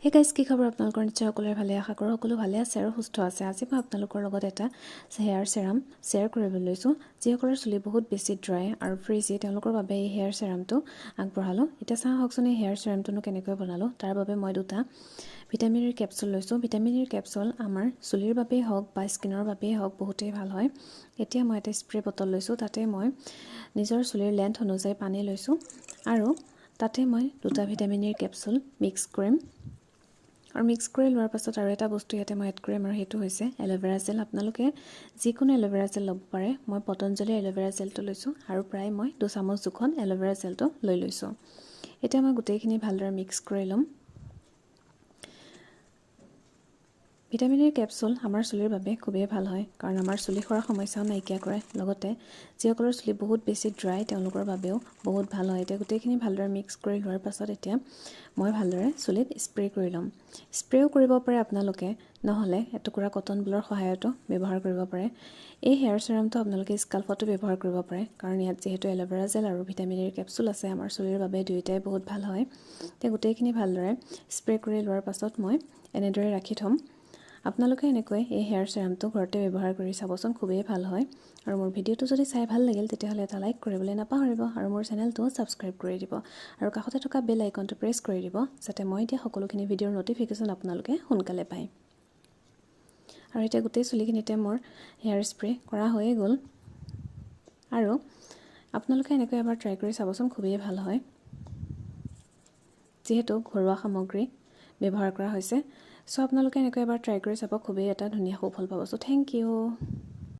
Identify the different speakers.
Speaker 1: Hey guys, কি খবৰ আপোনালোকৰ? নিশ্চয় সকলোৰে ভালে, আশা কৰোঁ সকলো ভালে আছে আৰু সুস্থ আছে। আজি মই আপোনালোকৰ লগত এটা হেয়াৰ চেৰাম শ্বেয়াৰ কৰিবলৈ লৈছোঁ। যিসকলৰ চুলি বহুত বেছি ড্ৰাই আৰু ফ্ৰিজি, তেওঁলোকৰ বাবে এই হেয়াৰ চেৰামটো আগবঢ়ালোঁ। এতিয়া চাওঁ আহকচোন এই হেয়াৰ চেৰামটোনো কেনেকৈ বনালোঁ। তাৰ বাবে মই দুটা ভিটামিন ইৰ কেপচুল লৈছোঁ। ভিটামিন ইৰ কেপচুল আমাৰ চুলিৰ বাবেই হওক বা স্কিনৰ বাবেই হওক বহুতেই ভাল হয়। এতিয়া মই এটা স্প্ৰে বটল লৈছোঁ। তাতে মই নিজৰ চুলিৰ লেন্থ অনুযায়ী পানী লৈছোঁ আৰু তাতে মই দুটা ভিটামিন ইৰ কেপচুল মিক্স কৰিম। আৰু মিক্স কৰি লোৱাৰ পাছত আৰু এটা বস্তু ইয়াতে মই এড কৰিম, আৰু সেইটো হৈছে এল'ভেৰা জেল। আপোনালোকে যিকোনো এল'ভেৰা জেল ল'ব পাৰে। মই পতঞ্জলি এল'ভেৰা জেলটো লৈছোঁ আৰু প্ৰায় মই 2 চামুচ জোখত এল'ভেৰা জেলটো লৈ লৈছোঁ। এতিয়া মই গোটেইখিনি ভালদৰে মিক্স কৰি ল'ম। ভিটামিন ইৰ কেপচুল আমাৰ চুলিৰ বাবে খুবেই ভাল হয়, কাৰণ আমাৰ চুলি সৰাৰ সমস্যাও নাইকিয়া কৰে। লগতে যিসকলৰ চুলি বহুত বেছি ড্ৰাই, তেওঁলোকৰ বাবেও বহুত ভাল হয়। এতিয়া গোটেইখিনি ভালদৰে মিক্স কৰি লোৱাৰ পাছত এতিয়া মই ভালদৰে চুলিত স্প্ৰে কৰি ল'ম। স্প্ৰেও কৰিব পাৰে আপোনালোকে, নহ'লে এটুকুৰা কটন বলৰ সহায়তো ব্যৱহাৰ কৰিব পাৰে। এই হেয়াৰ চেৰামটো আপোনালোকে স্কাল্পতো ব্যৱহাৰ কৰিব পাৰে, কাৰণ ইয়াত যিহেতু এল'ভেৰা জেল আৰু ভিটামিন ইৰ কেপচুল আছে, আমাৰ চুলিৰ বাবে দুয়োটাই বহুত ভাল হয়। এতিয়া গোটেইখিনি ভালদৰে স্প্ৰে কৰি লোৱাৰ পাছত মই এনেদৰে ৰাখি থ'ম। আপোনালোকে এনেকৈ এই হেয়াৰ চেৰামটো ঘৰতে ব্যৱহাৰ কৰি চাবচোন, খুবেই ভাল হয়। আৰু মোৰ ভিডিঅ'টো যদি চাই ভাল লাগিল, তেতিয়াহ'লে এটা লাইক কৰিবলৈ নাপাহৰিব আৰু মোৰ চেনেলটো ছাবস্ক্ৰাইব কৰি দিব আৰু কাষতে থকা বেল আইকনটো প্ৰেছ কৰি দিব, যাতে মই দিয়া সকলোখিনি ভিডিঅ'ৰ ন'টিফিকেশ্যন আপোনালোকে সোনকালে পায়। আৰু এতিয়া গোটেই চুলিখিনিতে মোৰ হেয়াৰ স্প্ৰে কৰা হৈয়ে গ'ল। আৰু আপোনালোকে এনেকৈ এবাৰ ট্ৰাই কৰি চাবচোন, খুবেই ভাল হয়। যিহেতু ঘৰুৱা সামগ্ৰী ব্যৱহাৰ কৰা হৈছে, চ' আপোনালোকে এনেকৈ এবাৰ ট্ৰাই কৰি চাব, খুবেই এটা ধুনীয়া সুফল পাব। চ' থেংক ইউ।